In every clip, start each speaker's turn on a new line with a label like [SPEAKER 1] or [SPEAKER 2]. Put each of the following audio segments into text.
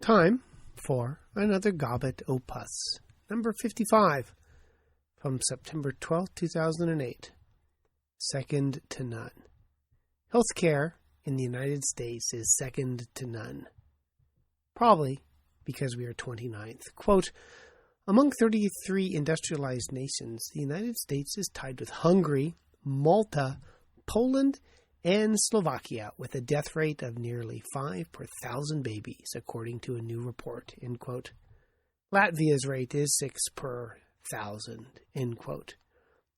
[SPEAKER 1] Time for another Gobbet opus, number 55, from September 12, 2008. Second to none. Healthcare in the United States is second to none. Probably because we are 29th. Quote, among 33 industrialized nations, the United States is tied with Hungary, Malta, Poland, and Slovakia, with a death rate of nearly 5 per 1,000 babies, according to a new report, end quote. Latvia's rate is 6 per 1,000, end quote.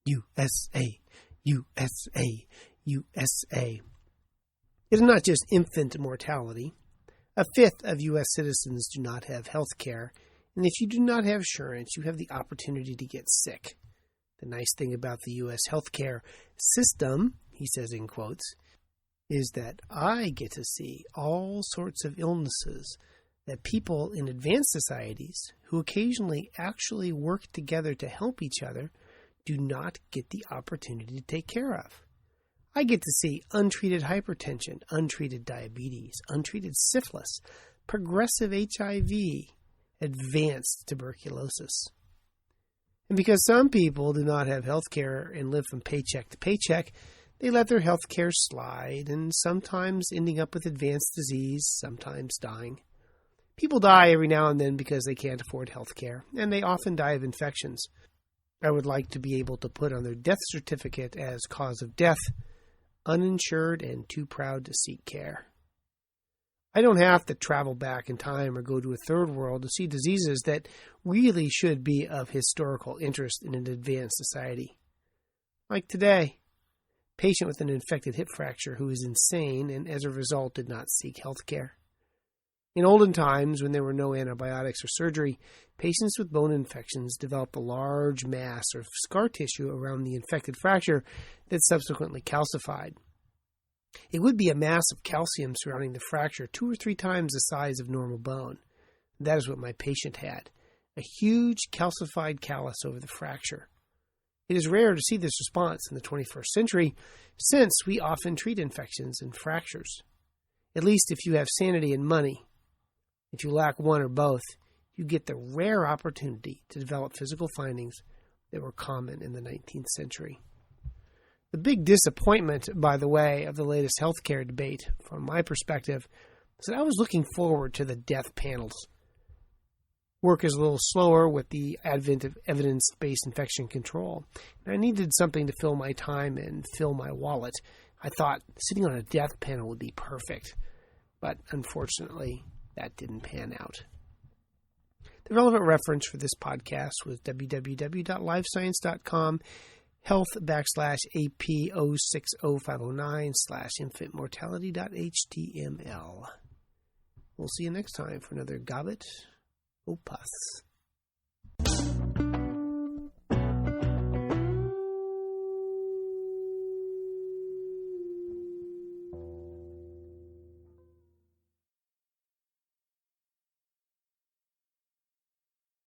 [SPEAKER 1] USA, USA, USA. It is not just infant mortality. A fifth of U.S. citizens do not have health care, and if you do not have insurance, you have the opportunity to get sick. The nice thing about the U.S. healthcare system, he says in quotes, is that I get to see all sorts of illnesses that people in advanced societies who occasionally actually work together to help each other do not get the opportunity to take care of. I get to see untreated hypertension, untreated diabetes, untreated syphilis, progressive HIV, advanced tuberculosis. And because some people do not have health care and live from paycheck to paycheck, they let their health care slide, and sometimes ending up with advanced disease, sometimes dying. People die every now and then because they can't afford health care, and they often die of infections. I would like to be able to put on their death certificate as cause of death, uninsured and too proud to seek care. I don't have to travel back in time or go to a third world to see diseases that really should be of historical interest in an advanced society. Like today, a patient with an infected hip fracture who is insane and as a result did not seek health care. In olden times, when there were no antibiotics or surgery, patients with bone infections developed a large mass or scar tissue around the infected fracture that subsequently calcified. It would be a mass of calcium surrounding the fracture 2 or 3 times the size of normal bone. That is what my patient had, a huge calcified callus over the fracture. It is rare to see this response in the 21st century, since we often treat infections and fractures. At least if you have sanity and money. If you lack one or both, you get the rare opportunity to develop physical findings that were common in the 19th century. The big disappointment, by the way, of the latest healthcare debate, from my perspective, is that I was looking forward to the death panels. Work is a little slower with the advent of evidence-based infection control, and I needed something to fill my time and fill my wallet. I thought sitting on a death panel would be perfect, but unfortunately, that didn't pan out. The relevant reference for this podcast was www.lifescience.com health/AP060509/infantmortality.html. We'll see you next time for another Gobbet opus.